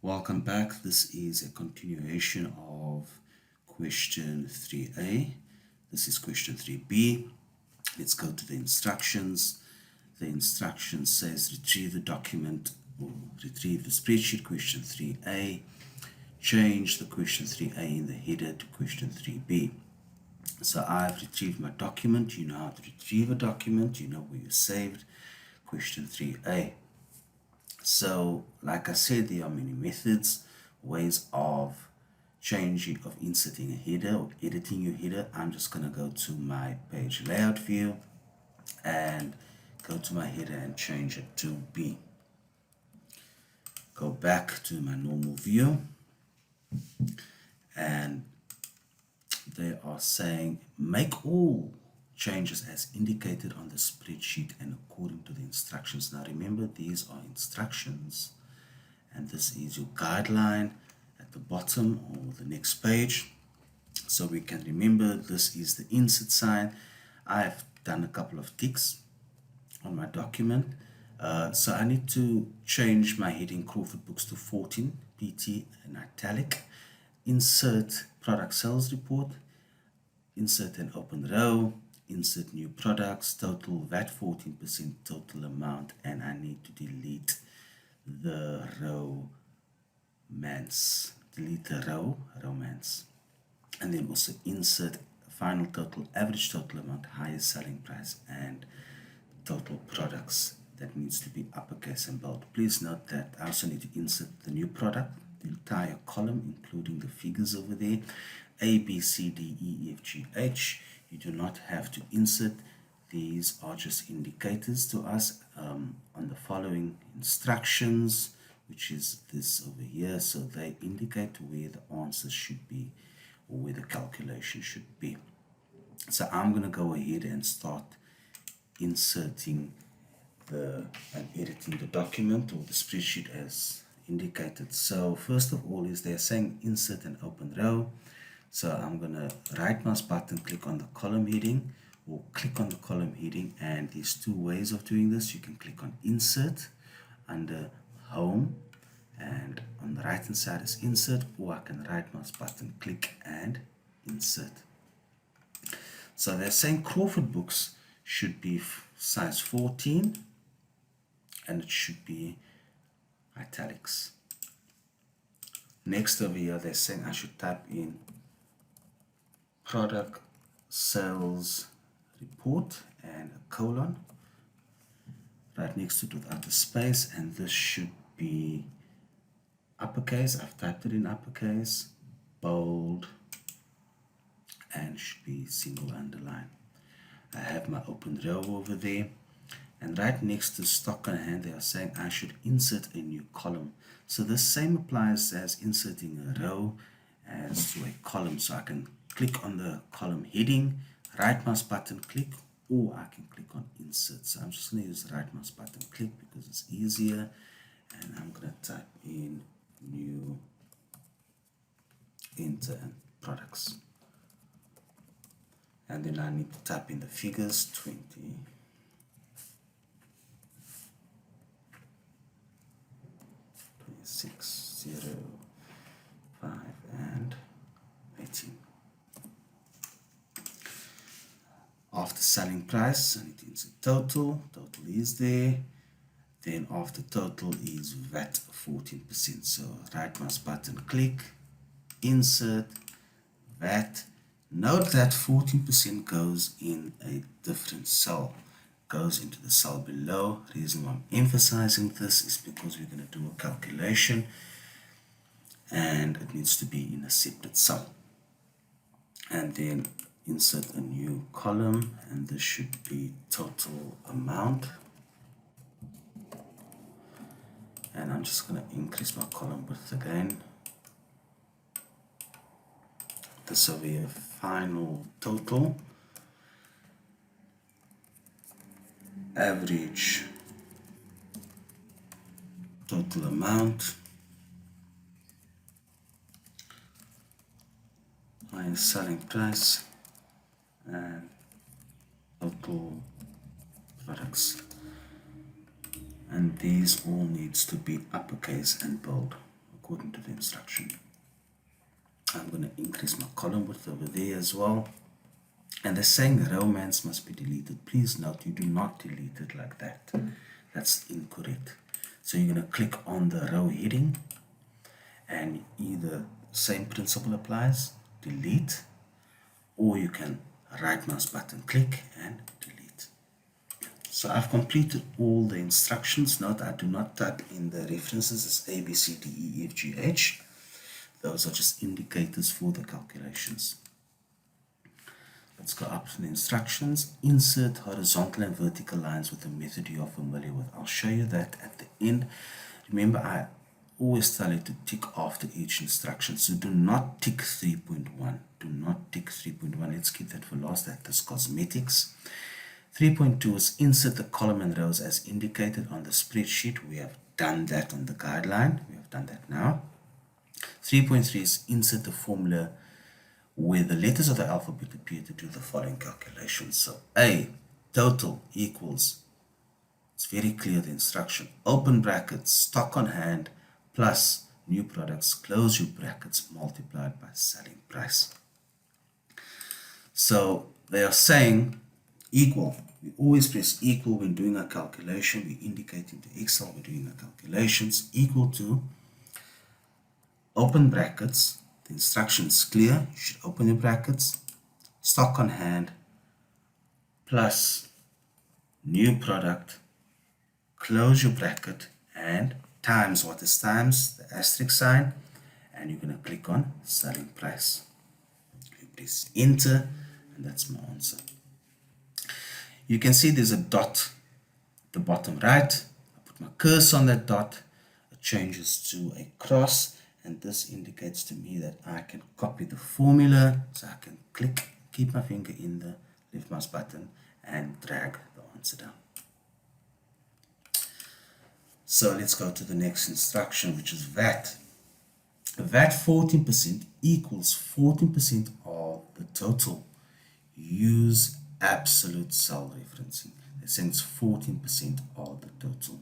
Welcome back. This is a continuation of question 3a. This is question 3b. Let's go to the instructions. The instruction says retrieve the document or retrieve the spreadsheet question 3a. Change the question 3a in the header to question 3b. So I've retrieved my document. You know how to retrieve a document. You know where you saved question 3a. So, like I said, there are many methods, ways of inserting a header or editing your header. I'm just going to go to my page layout view and go to my header and change it to B. Go back to my normal view, and they are saying make all changes as indicated on the spreadsheet and according to the instructions. Now remember, these are instructions and this is your guideline at the bottom or the next page, so we can remember this is the insert sign. I've done a couple of ticks on my document, so I need to change my heading Crawford Books to 14 PT in italic, insert product sales report, insert an open row, insert new products, total VAT 14%, total amount, and I need to delete the romance, and then also insert final total, average total amount, highest selling price, and total products. That needs to be uppercase and bold. Please note that I also need to insert the new product, the entire column, including the figures over there, A, B, C, D, E, F, G, H. You do not have to insert. These are just indicators to us on the following instructions, which is this over here. So they indicate where the answer should be or where the calculation should be. So I'm going to go ahead and start inserting and editing the document or the spreadsheet as indicated. So first of all is they're saying insert an open row. So I'm going to right mouse button click on the column heading or click on the column heading, and there's two ways of doing this. You can click on insert under home, and on the right hand side is insert, or I can right mouse button click and insert. So they're saying Crawford Books should be size 14 and it should be italics. Next over here they're saying I should type in product sales report and a colon right next to it without a space, and this should be uppercase. I've typed it in uppercase, bold, and should be single underline. I have my open row over there, and right next to stock on hand they are saying I should insert a new column. So the same applies as inserting a row as to a column. So I can click on the column heading, right mouse button click, or I can click on insert. So I'm just going to use right mouse button click because it's easier, and I'm going to type in new, enter, and products, and then I need to type in the figures 20, 26, 0, 5, and 18. After selling price, I need to insert total. Total is there. Then after total is VAT 14%. So right mouse button click, insert, VAT. Note that 14% goes in a different cell, goes into the cell below. The reason why I'm emphasizing this is because we're going to do a calculation and it needs to be in a separate cell. And then insert a new column, and this should be total amount, and I'm just going to increase my column width again. This over here, final total, average total amount, highest selling price, and total products. And these all needs to be uppercase and bold. according to the instruction. I'm going to increase my column width over there as well. And they're saying romance must be deleted. Please note, you do not delete it like that. That's incorrect. So you're going to click on the row heading, and either same principle applies, delete, or you can right mouse button click and delete. So I've completed all the instructions. Note I do not type in the references as A, B, C, D, E, F, G, H. Those are just indicators for the calculations. Let's go up to the instructions. Insert horizontal and vertical lines with a method you are familiar with. I'll show you that at the end. Remember, I always tell you to tick after each instruction. So do not tick 3.1. Do not tick 3.1. Let's keep that for last. That is cosmetics. 3.2 is insert the column and rows as indicated on the spreadsheet. We have done that on the guideline. We have done that now. 3.3 is insert the formula where the letters of the alphabet appear to do the following calculations. So A, total equals, it's very clear the instruction, open brackets, stock on hand, plus new products, close your brackets, multiplied by selling price. So they are saying equal. We always press equal when doing a calculation. We indicate into Excel we're doing a calculations, equal to open brackets. The instruction is clear. You should open your brackets, stock on hand, plus new product, close your bracket, and times, what is times? The asterisk sign, and you're going to click on selling price. You press enter, and that's my answer. You can see there's a dot at the bottom right. I put my cursor on that dot, it changes to a cross, and this indicates to me that I can copy the formula. So I can click, keep my finger in the left mouse button, and drag the answer down. So let's go to the next instruction, which is VAT. VAT 14% equals 14% of the total. Use absolute cell referencing. They're saying it's 14% of the total.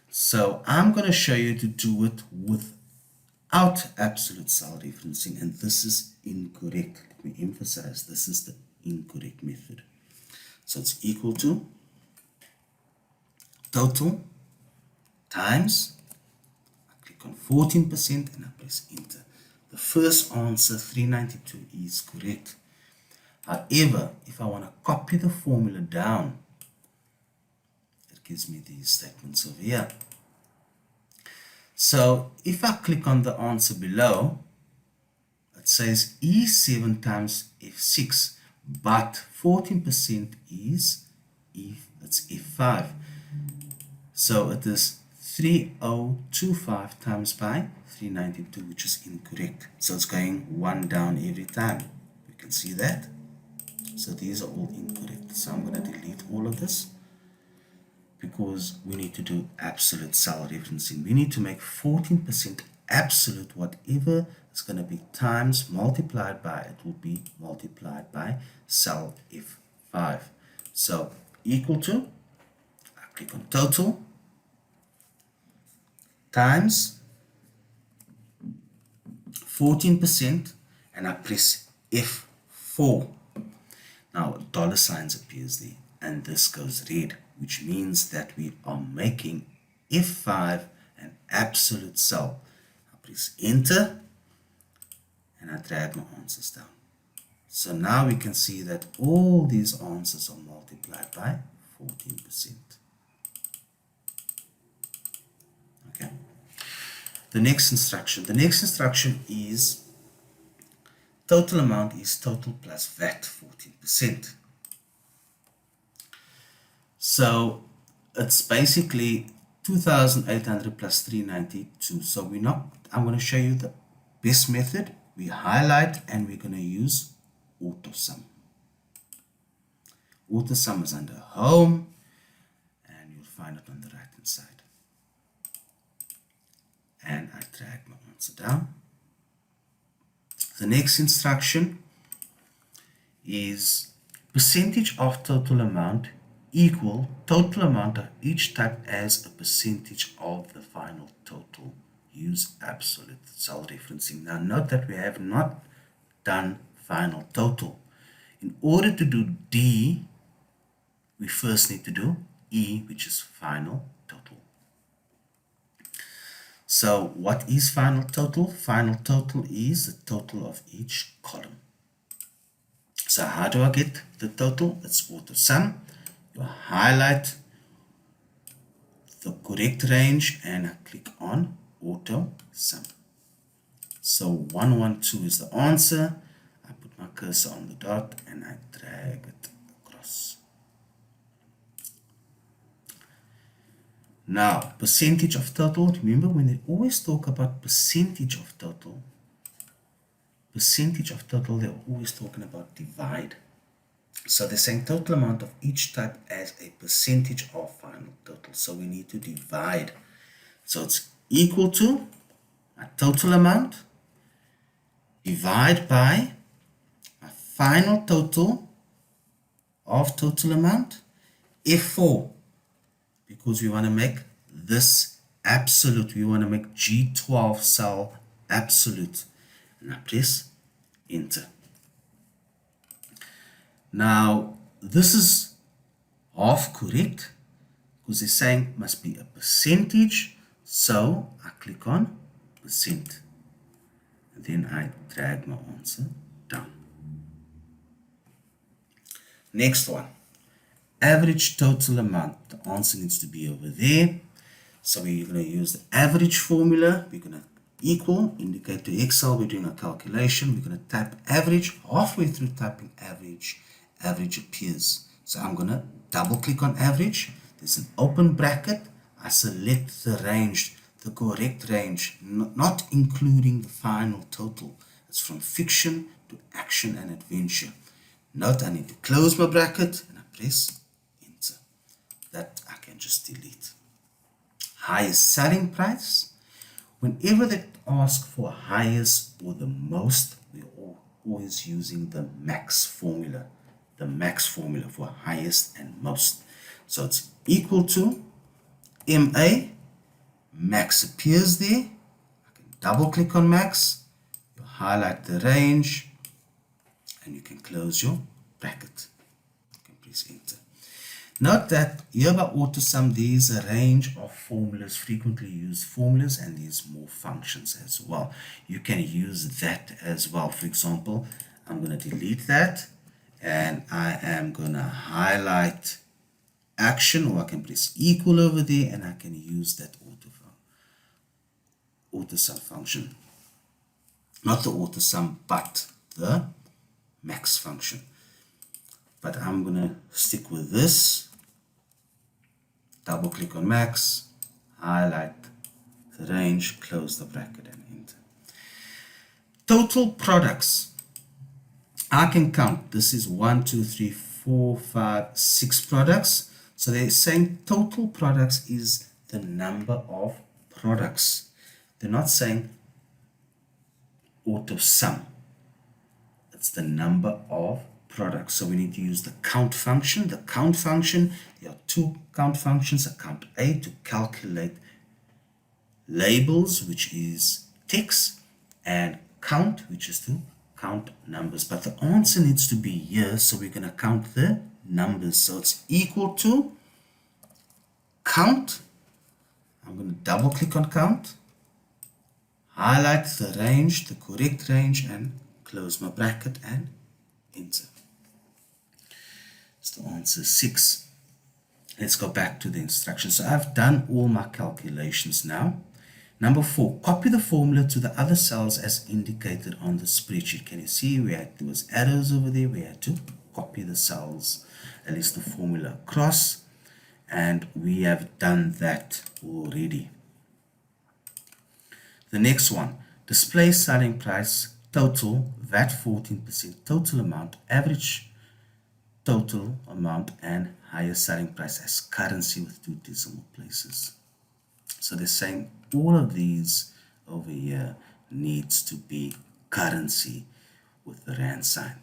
So I'm going to show you to do it without absolute cell referencing, and this is incorrect. Let me emphasize, this is the incorrect method. So it's equal to total times, I click on 14% and I press enter. The first answer, 392, is correct. However, if I want to copy the formula down, it gives me these statements over here. So if I click on the answer below, it says E7 times F6, but 14% is it's F5. So it is 3025 times by 392, which is incorrect. So it's going one down every time. You can see that. So these are all incorrect. So I'm going to delete all of this, because we need to do absolute cell referencing. We need to make 14% absolute. Whatever is going to be times multiplied by, it will be multiplied by cell F5. So equal to, I click on total, times 14%, and I press F4. Now dollar signs appears there, and this goes red, which means that we are making F5 an absolute cell. I press enter, and I drag my answers down. So now we can see that all these answers are multiplied by 14%. Okay. The next instruction is total amount is total plus VAT 14%. So it's basically 2,800 plus 392. So I'm going to show you the best method. We highlight and we're going to use AutoSum. AutoSum is under Home, and you'll find it on the right hand side. And I drag my answer down. The next instruction is percentage of total amount equal total amount of each type as a percentage of the final total. use absolute cell referencing. Now note that we have not done final total. In order to do D, we first need to do E, which is final total. So what is final total? Final total is the total of each column. So how do I get the total? It's auto sum. You highlight the correct range and I click on auto sum. So 112 is the answer. I put my cursor on the dot and I drag it across. Now, percentage of total. Remember, when they always talk about percentage of total, they're always talking about divide. So they're saying total amount of each type as a percentage of final total. So we need to divide. So it's equal to my total amount divide by my final total of total amount, F4, because we want to make this absolute. We want to make G12 cell absolute. And I press enter. Now, this is half correct because they're saying it must be a percentage. So I click on percent. And then I drag my answer down. Next one. Average total amount. The answer needs to be over there. So we're going to use the average formula. We're going to equal, indicate to Excel, we're doing a calculation. We're going to type average. Halfway through typing average, average appears. So I'm going to double click on average. There's an open bracket. I select the range, the correct range, not including the final total. It's from fiction to action and adventure. Note I need to close my bracket and I press enter. That I can just delete. Highest selling price. Whenever they ask for highest or the most, we're always using the max formula. The max formula for highest and most. So it's equal to MA. Max appears there. I can double click on max. You highlight the range and you can close your bracket. You can press enter. Note that here by AutoSum there is a range of formulas, frequently used formulas, and there's more functions as well. You can use that as well. For example, I'm going to delete that and I am going to highlight action, or I can press equal over there and I can use that AutoSum function. Not the AutoSum, but the max function. But I'm going to stick with this. Double click on max, highlight the range, close the bracket and enter. Total products. I can count. This is 1, 2, 3, 4, 5, 6 products. So they're saying total products is the number of products. They're not saying auto sum. It's the number of products. So we need to use the count function. The count function, there are two count functions. A count A to calculate labels, which is text, and count, which is to count numbers. But the answer needs to be here, so we're going to count the numbers. So it's equal to count. I'm going to double click on count, highlight the range, the correct range, and close my bracket and enter. So the answer is 6. Let's go back to the instructions. So I've done all my calculations now. Number 4, copy the formula to the other cells as indicated on the spreadsheet. Can you see there was arrows over there? We had to copy the cells, at least the formula across, and we have done that already. The next one, display selling price, total, VAT 14%, total amount, average total amount, and highest selling price as currency with 2 decimal places. So they're saying all of these over here needs to be currency with the rand sign.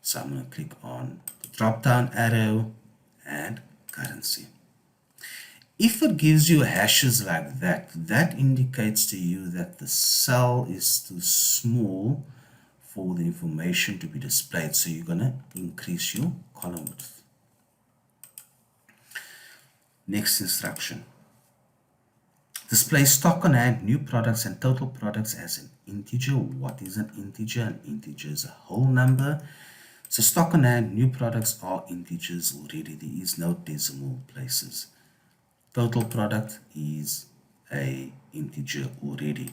So I'm going to click on the drop down arrow and currency. If it gives you hashes like that, that indicates to you that the cell is too small for the information to be displayed. So you're going to increase your column width. Next instruction. Display stock on hand, new products and total products as an integer. What is an integer? An integer is a whole number. So stock on hand, new products are integers already. There is no decimal places. Total product is a integer already.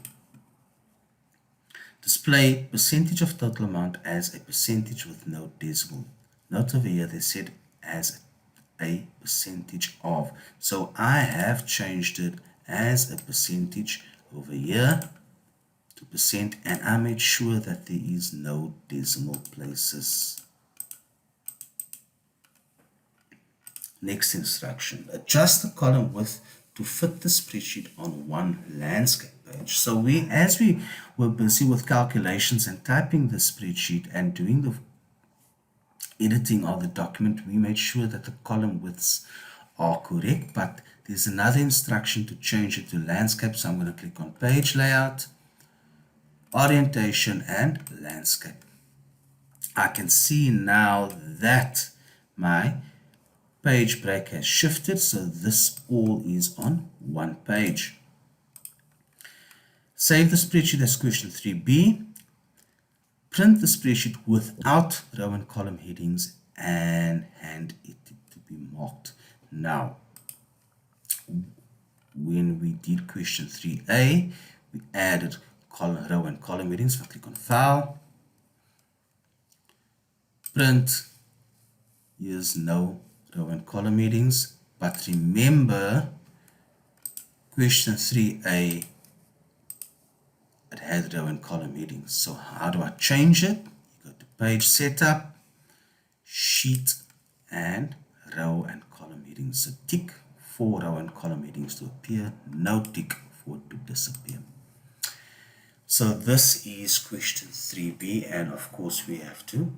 Display percentage of total amount as a percentage with no decimal. Note over here they said as a percentage of. So I have changed it as a percentage over here to percent, and I made sure that there is no decimal places. Next instruction, adjust the column width to fit the spreadsheet on one landscape page. So as we were busy with calculations and typing the spreadsheet and doing the editing of the document, we made sure that the column widths are correct, but there's another instruction to change it to landscape. So I'm going to click on page layout, orientation, and landscape. I can see now that my page break has shifted, so this all is on one page. Save the spreadsheet as question 3b. Print the spreadsheet without row and column headings and hand it to be marked. Now, when we did question 3a, we added row and column headings. If I click on File, Print, here's no row and column headings, but remember question 3a, it had row and column headings. So how do I change it? You go to page setup, sheet, and row and column headings. So tick for row and column headings to appear, no tick for it to disappear. So this is question 3b, and of course we have to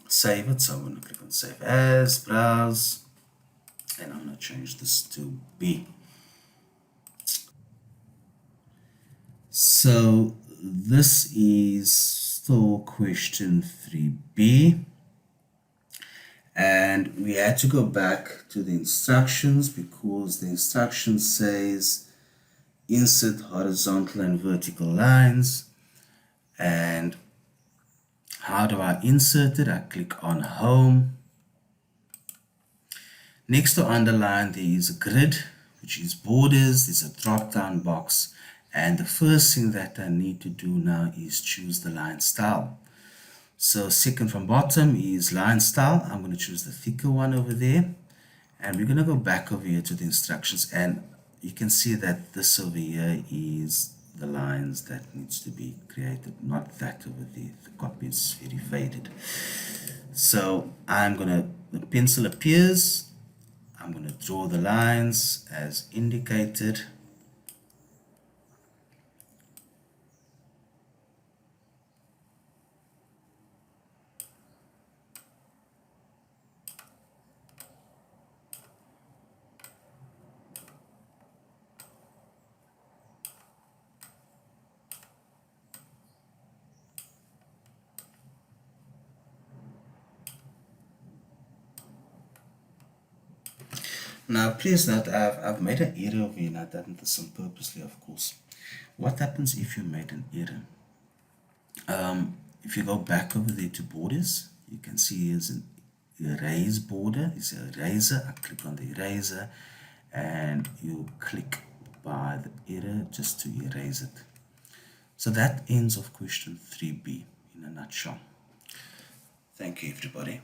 save it. So I'm going to click on Save As, Browse, and I'm going to change this to B. So this is still question 3b, and we had to go back to the instructions because the instruction says insert horizontal and vertical lines. And how do I insert it? I click on Home. Next to underline, there is a grid, which is borders. There's a drop-down box. And the first thing that I need to do now is choose the line style. So second from bottom is line style. I'm going to choose the thicker one over there. And we're going to go back over here to the instructions. And you can see that this over here is the lines that needs to be created, not that over there. The copy is very faded. So I'm going to, the pencil appears. I'm going to draw the lines as indicated. Now please note I've made an error over here, and I've done this on purposely, of course. What happens if you made an error? If you go back over there to borders, you can see here's an erase border. It's an eraser. I click on the eraser and you click by the error just to erase it. So that ends of question 3b in a nutshell. Thank you, everybody.